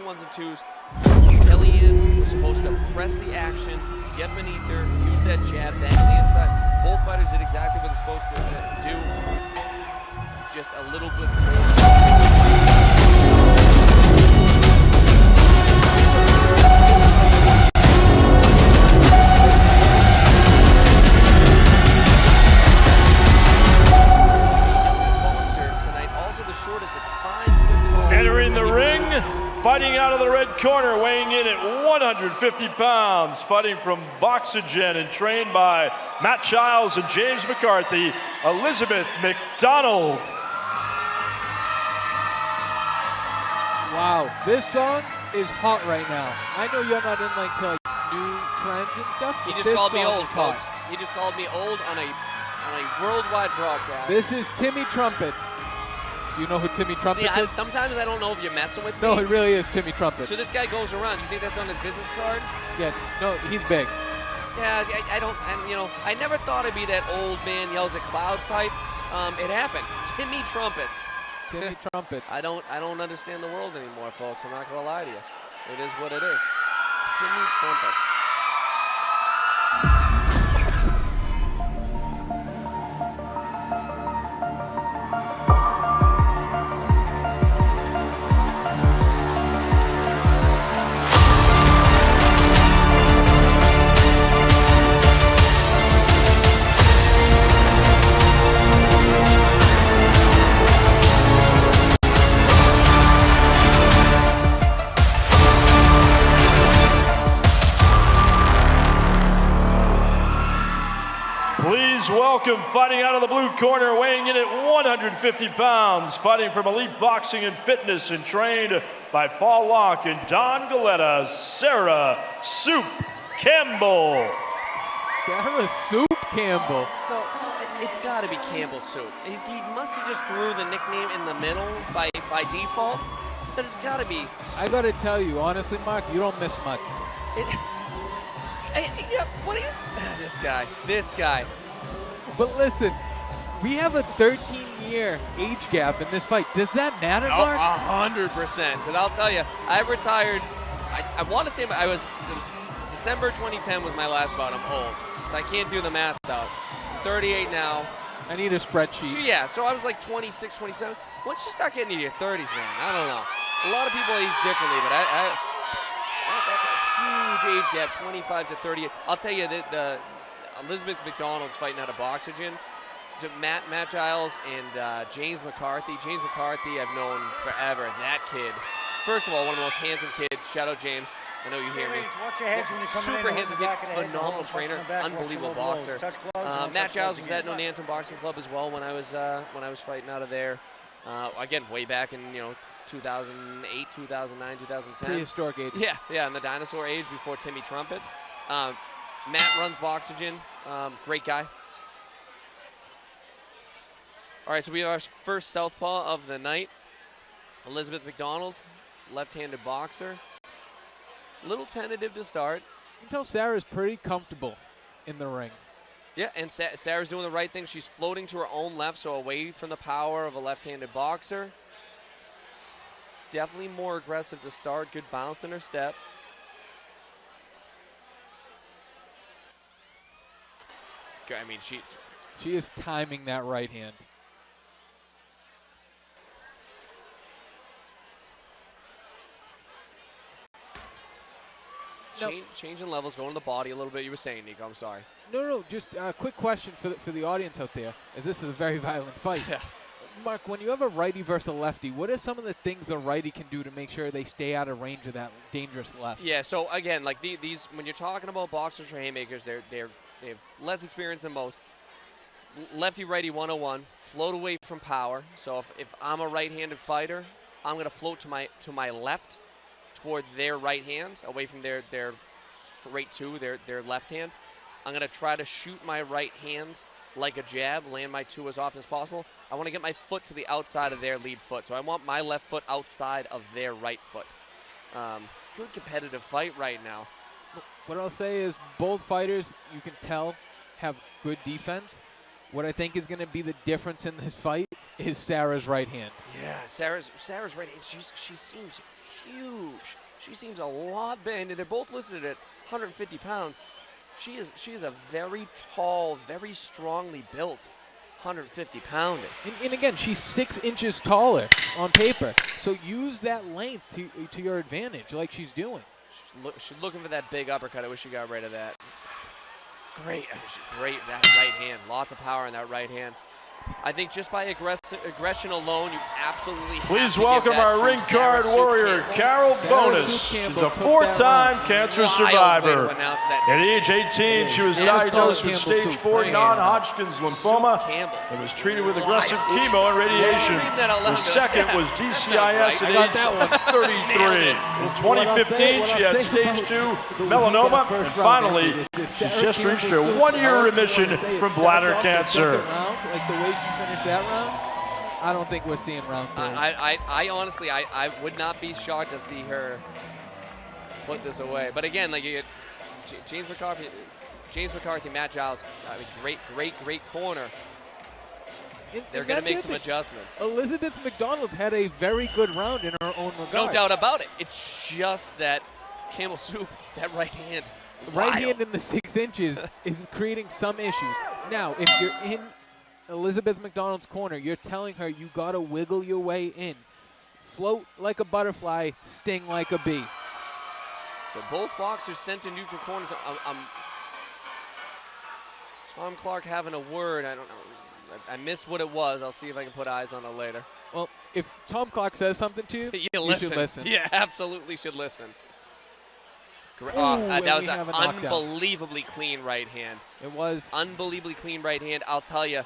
ones and twos. Kellyanne was supposed to press the action, get beneath her, use that jab, bang to the inside. Both fighters did exactly what they're supposed to do. Just a little bit more. Entering the ring, fighting out of the red corner, weighing in at 150 pounds, fighting from Boxygen and trained by Matt Childs and James McCarthy, Elizabeth Macdonald. Wow, this song is hot right now. I know you're not into new trends and stuff. He just called me old, folks. He just called me old on a worldwide broadcast. This is Timmy Trumpet. Do you know who Timmy Trumpet is? Sometimes I don't know if you're messing with me. No, it really is Timmy Trumpet. So this guy goes around. You think that's on his business card? Yeah, no, he's big. Yeah, I never thought I'd be that old man yells at cloud type. It happened. Timmy Trumpets. Timmy Trumpets. I don't understand the world anymore, folks. I'm not gonna lie to you. It is what it is. Timmy Trumpets. Please welcome, fighting out of the blue corner, weighing in at 150 pounds, fighting from Elite Boxing and Fitness and trained by Paul Locke and Don Galetta, Sarah Soup Campbell. Sarah Soup Campbell. So it's got to be Campbell Soup. He must have just threw the nickname in the middle by default, but it's got to be. I got to tell you, honestly, Mark, you don't miss much. Yeah, what are you? This guy. But listen, we have a 13-year age gap in this fight. Does that matter, Mark? 100%. Because I'll tell you, I retired. I want to say it was December 2010 was my last bout. I'm old, so I can't do the math though. I'm 38 now. I need a spreadsheet. So yeah, so I was like 26, 27. Once you start getting into your 30s, man, I don't know. A lot of people age differently, but that's a huge age gap, 25 to 38. I'll tell you that the Elizabeth Macdonald's fighting out of Boxygen. So Matt Giles and James McCarthy. James McCarthy I've known forever. That kid, first of all, one of the most handsome kids. Shout out James. I know you hear me. Watch your heads when you come Super in. handsome kid, phenomenal trainer, unbelievable boxer. Matt Giles was at No Nantum Boxing Club as well when I was fighting out of there. Again, way back in 2008, 2009, 2010. Prehistoric age. Yeah, in the dinosaur age before Timmy Trumpets. Matt runs Boxygen. Great guy. All right, so we have our first southpaw of the night. Elizabeth Macdonald, left-handed boxer. A little tentative to start. You can tell Sarah's pretty comfortable in the ring. Yeah, and Sarah's doing the right thing. She's floating to her own left, so away from the power of a left-handed boxer. Definitely more aggressive to start. Good bounce in her step. I mean, she is timing that right hand. Changing levels, going to the body a little bit. You were saying, Nico, I'm sorry. No, just a quick question for the audience out there, as this is a very violent fight. Yeah. Mark, when you have a righty versus a lefty, what are some of the things a righty can do to make sure they stay out of range of that dangerous left? Yeah, so again, like these when you're talking about boxers or haymakers, they have less experience than most. Lefty-righty 101, float away from power. So if I'm a right-handed fighter, I'm going to float to my left toward their right hand, away from their straight to their left hand. I'm going to try to shoot my right hand like a jab, land my two as often as possible. I want to get my foot to the outside of their lead foot. So I want my left foot outside of their right foot. Good competitive fight right now. What I'll say is both fighters, you can tell, have good defense. What I think is going to be the difference in this fight is Sarah's right hand. Yeah, Sarah's right hand. She seems huge. She seems a lot big. They're both listed at 150 pounds. She is a very tall, very strongly built 150 pounder. And again, she's 6 inches taller on paper. So use that length to your advantage, like she's doing. She's looking for that big uppercut. I wish she got rid of that. Great, great that right hand. Lots of power in that right hand. I think just by aggression alone, you absolutely have Please to give welcome that our to ring Sarah card Sue warrior, Campbell. Carol Sarah Bonus. Sue She's Campbell a took that 4-time round. cancer Wild way survivor. to announce that At name. age 18, she was Yeah, diagnosed Campbell with Sue. stage 4 Right. non-Hodgkin's lymphoma Sue Campbell. and was treated with aggressive chemo and radiation. Read that out loud. The second was That DCIS sounds right. at I got age that one. 33. In 2015, What she I'll had say stage about 2 the melanoma, weekend and first round finally, ended is if she's Sarah just reached her Campbell 1-year Sue, remission I say from it bladder starts off the cancer. second round, like the way she finished that round, I don't think we're seeing round 3. I honestly, I would not be shocked to see her put this away. But again, like you get James McCarthy, Matt Giles, great corner. They're going to make some adjustments. Elizabeth Macdonald had a very good round in her own regard. No doubt about it. It's just that Campbell Soup, that right hand. Right wild. hand in the 6 inches is creating some issues. Now, if you're in Elizabeth Macdonald's corner, you're telling her you got to wiggle your way in. Float like a butterfly, sting like a bee. So both boxers sent to neutral corners. Tom Clark having a word. I don't know. I missed what it was. I'll see if I can put eyes on it later. Well, if Tom Clark says something to you, you should listen. Yeah, absolutely should listen. Ooh, that was we an have a knockdown. unbelievably clean right hand. It was. Unbelievably clean right hand. I'll tell you,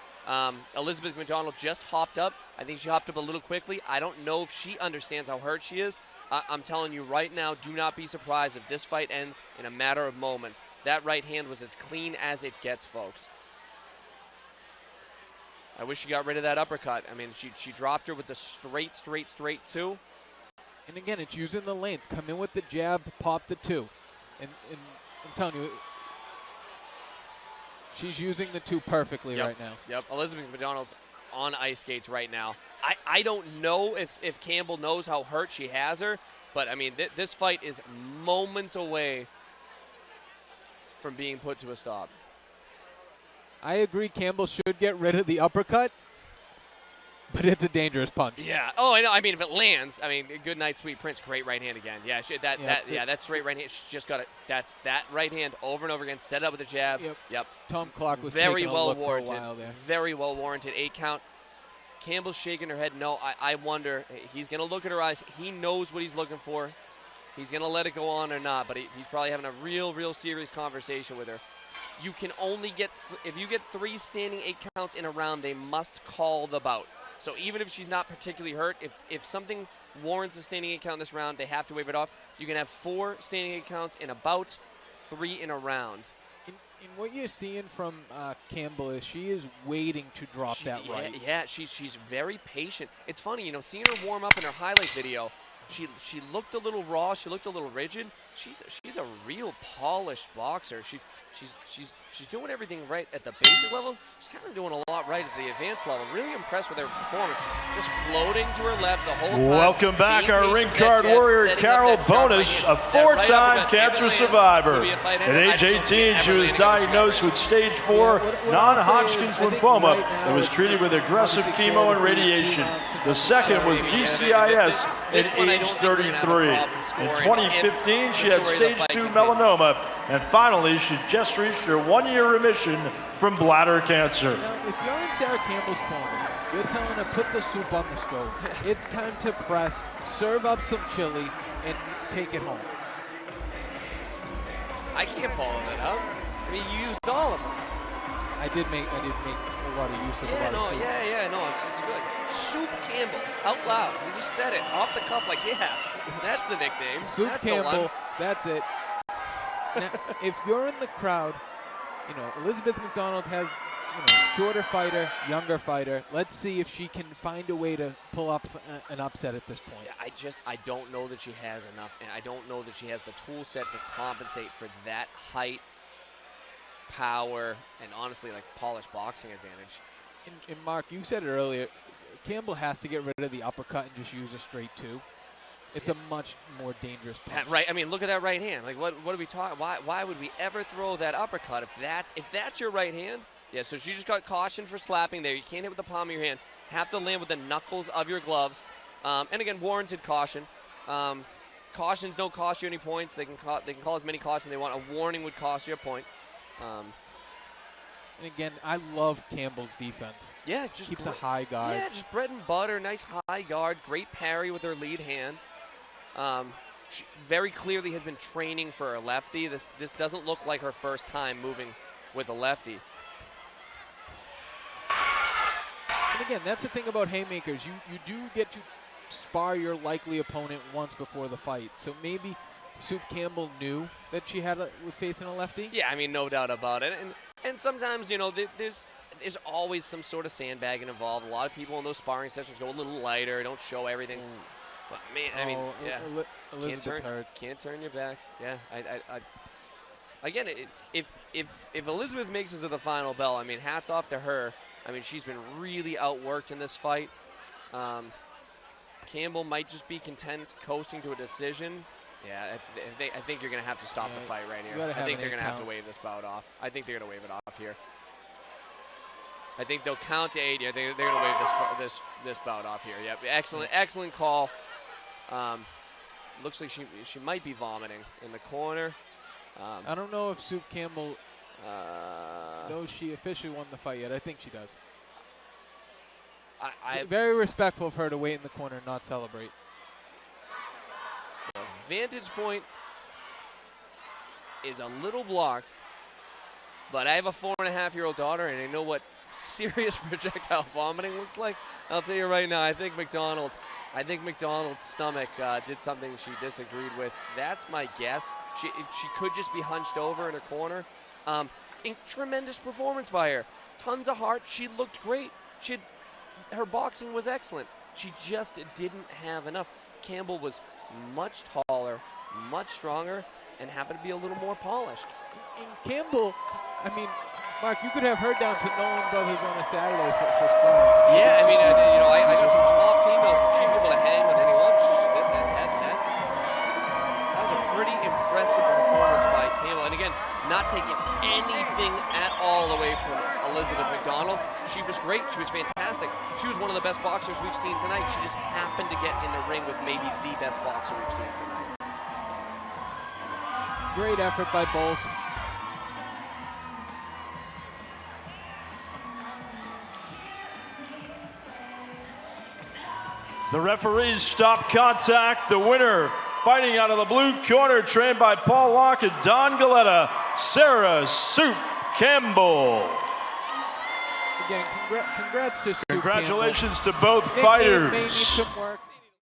Elizabeth Macdonald just hopped up. I think she hopped up a little quickly. I don't know if she understands how hurt she is. I'm telling you right now, do not be surprised if this fight ends in a matter of moments. That right hand was as clean as it gets, folks. I wish she got rid of that uppercut. I mean, she dropped her with the straight two. And again, it's using the length. Come in with the jab, pop the 2. And I'm telling you, she's using the 2 perfectly right now. Yep, Elizabeth Macdonald's on ice skates right now. I don't know if Campbell knows how hurt she has her, but I mean, this fight is moments away from being put to a stop. I agree Campbell should get rid of the uppercut, but it's a dangerous punch. Yeah. Oh, I know. I mean, if it lands, I mean, good night, sweet prince. Great right hand again. Yeah. That straight right hand. She just got it. That's that right hand over and over again. Set up with a jab. Yep. Tom Clark was very taking a well look warranted. for a while there. Very well warranted. 8 count. Campbell's shaking her head. No, I wonder. He's gonna look at her eyes. He knows what he's looking for. He's gonna let it go on or not, but he's probably having a real serious conversation with her. You can only get if you get 3 standing 8 counts in a round, they must call the bout. So even if she's not particularly hurt, if something warrants a standing 8 count in this round, they have to wave it off. You can have 4 standing 8 counts in a bout, 3 in a round. And what you're seeing from Campbell is she is waiting to drop that right. Yeah, she's very patient. It's funny, you know, seeing her warm up in her highlight video. She looked a little raw. She looked a little rigid. She's a real polished boxer. She's doing everything right at the basic level. She's kind of doing a lot right at the advanced level. Really impressed with her performance. Just floating to her left the whole time. Welcome back our ring card warrior, Carol Bonus, a 4-time cancer survivor. At age 18, she was diagnosed with stage 4 non-Hodgkin's lymphoma and was treated with aggressive chemo and radiation. The second was DCIS at age 33. In 2015, she had stage 2 melanoma, and finally, she just reached her 1-year remission from bladder cancer. Now, if you're in Sarah Campbell's corner, you're telling her put the soup on the stove. It's time to press, serve up some chili, and take it home. I can't follow that up. I mean, you used all of them. I did make a lot of use of a lot of soup. It's good. Soup Campbell, out loud. You just said it off the cuff, like, yeah, that's the nickname. Soup that's Campbell, that's it. Now, if you're in the crowd, you know, Elizabeth Macdonald has, you know, shorter fighter, younger fighter. Let's see if she can find a way to pull up an upset at this point. Yeah, I don't know that she has enough, and I don't know that she has the tool set to compensate for that height power, and honestly, like polished boxing advantage. And Mark, you said it earlier. Campbell has to get rid of the uppercut and just use a straight 2. It's a much more dangerous punch. Right. I mean, look at that right hand. Like, what are we talking? Why would we ever throw that uppercut if that's your right hand? Yeah. So she just got cautioned for slapping there. You can't hit with the palm of your hand. Have to land with the knuckles of your gloves. And again, warranted caution. Cautions don't cost you any points. They can call as many cautions they want. A warning would cost you a point. And again, I love Campbell's defense. Yeah, just keeps a high guard. Yeah, just bread and butter, nice high guard, great parry with her lead hand. She very clearly has been training for a lefty. This doesn't look like her first time moving with a lefty. And again, that's the thing about Haymakers. You do get to spar your likely opponent once before the fight. So maybe Soup Campbell knew that she was facing a lefty. Yeah, I mean, no doubt about it. And sometimes, you know, there's always some sort of sandbagging involved. A lot of people in those sparring sessions go a little lighter, don't show everything. But man, I mean, yeah, can't turn your back. Yeah, again, if Elizabeth makes it to the final bell, I mean, hats off to her. I mean, she's been really outworked in this fight. Campbell might just be content coasting to a decision. Yeah, I think you're going to have to stop the fight right here. I think they're going to have to wave this bout off. I think they're going to wave it off here. I think they'll count to 8. Yeah, they're going to wave this bout off here. Yep, excellent call. Looks like she might be vomiting in the corner. I don't know if Soup Campbell knows she officially won the fight yet. I think she does. Very respectful of her to wait in the corner and not celebrate. The vantage point is a little blocked, but I have a 4.5-year-old daughter, and I know what serious projectile vomiting looks like. I'll tell you right now, I think Macdonald's stomach did something she disagreed with. That's my guess. She could just be hunched over in her corner. Tremendous performance by her. Tons of heart. She looked great. Her boxing was excellent. She just didn't have enough. Campbell was much taller, much stronger, and happened to be a little more polished. And Campbell, I mean, Mark, you could have her down to Nolan Brothers on a Saturday for sparring. Yeah, I mean, I got some top females. She'd be able to hang with anyone. That was a pretty impressive performance by Campbell. And again, not taking anything at all away from Elizabeth Macdonald. She was great. She was fantastic. She was one of the best boxers we've seen tonight. She just happened to get in the ring with maybe the best boxer we've seen tonight. Great effort by both. The referees stop contact. The winner, fighting out of the blue corner, trained by Paul Locke and Don Galetta, Sarah Soup Campbell. Again, congrats to Soup Congratulations Campbell. to both fighters. May need some work.